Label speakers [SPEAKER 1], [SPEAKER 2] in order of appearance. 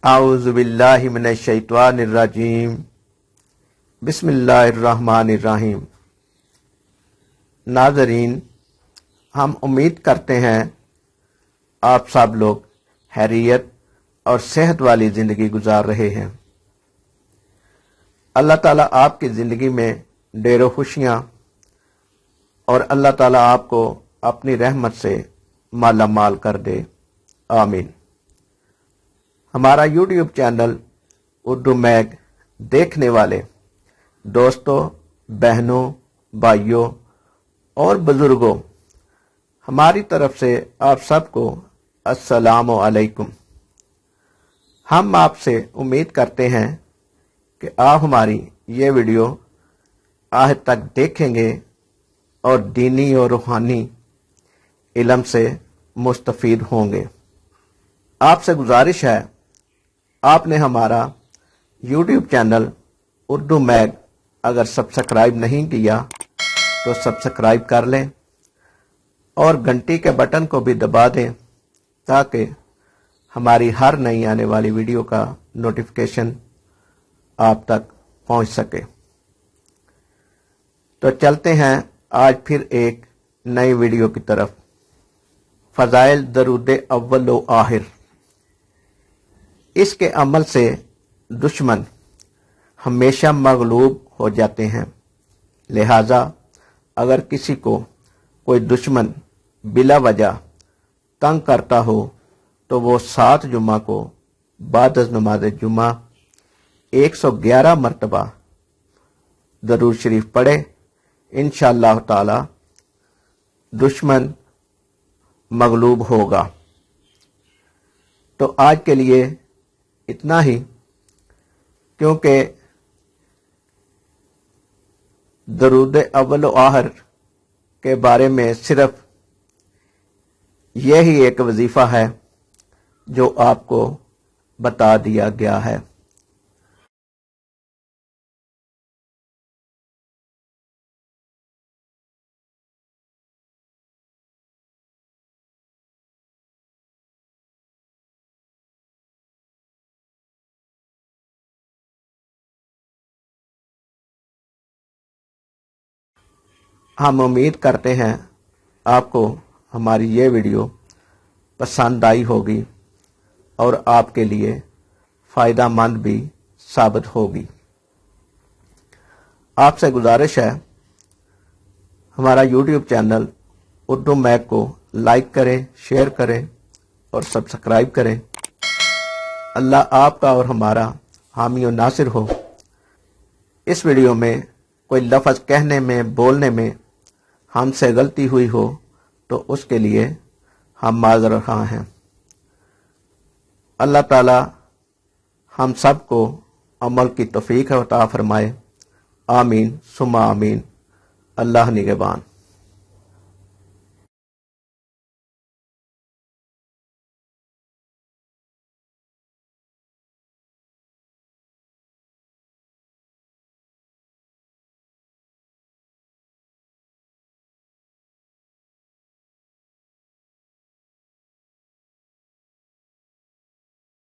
[SPEAKER 1] अऊज़ु बिल्लाहि मिनश शैतानिर रजीम। बिस्मिल्लाहिर्रहमानिर्रहीम। नाज़रीन, हम उम्मीद करते हैं आप सब लोग खैरियत और सेहत वाली ज़िंदगी गुजार रहे हैं। अल्लाह ताला आपकी ज़िंदगी में ढेरों खुशियाँ और अल्लाह ताला आपको अपनी रहमत से माला माल कर दे, आमीन। हमारा यूट्यूब चैनल उर्दू मैग देखने वाले दोस्तों, बहनों, भाइयों और बुजुर्गों, हमारी तरफ से आप सबको अस्सलामु अलैकुम। हम आपसे उम्मीद करते हैं कि आप हमारी ये वीडियो आखिर तक देखेंगे और दीनी और रूहानी इल्म से मुस्तफीद होंगे। आपसे गुजारिश है, आपने हमारा यूट्यूब चैनल उर्दू मैग अगर सब्सक्राइब नहीं किया तो सब्सक्राइब कर लें और घंटी के बटन को भी दबा दें ताकि हमारी हर नई आने वाली वीडियो का नोटिफिकेशन आप तक पहुंच सके। तो चलते हैं आज फिर एक नई वीडियो की तरफ। फ़ज़ाइल दरूद अव्वल व आखिर। इसके अमल से दुश्मन हमेशा मगलूब हो जाते हैं। लिहाजा अगर किसी को कोई दुश्मन बिला वजह तंग करता हो तो वो 7 जुमा को बाद नमाज जुमा 111 मरतबा दरूद शरीफ पढ़े। इंशाअल्लाह ताला दुश्मन मगलूब होगा। तो आज के लिए इतना ही, क्योंकि दरूद अव्वल व आखिर के बारे में सिर्फ यही एक वजीफा है जो आपको बता दिया गया है। हम उम्मीद करते हैं आपको हमारी ये वीडियो पसंद आई होगी और आपके लिए फ़ायदा मंद भी साबित होगी। आपसे गुजारिश है, हमारा यूट्यूब चैनल उर्दू मैग को लाइक करें, शेयर करें और सब्सक्राइब करें। अल्लाह आपका और हमारा हामी और नासिर हो। इस वीडियो में कोई लफ्ज़ कहने में, बोलने में हमसे गलती हुई हो तो उसके लिए हम माज़र ख़्वाह हैं। अल्लाह ताला हम सबको अमल की तौफ़ीक़ अता फ़रमाए। आमीन सुम्मा आमीन। अल्लाह निगहबान।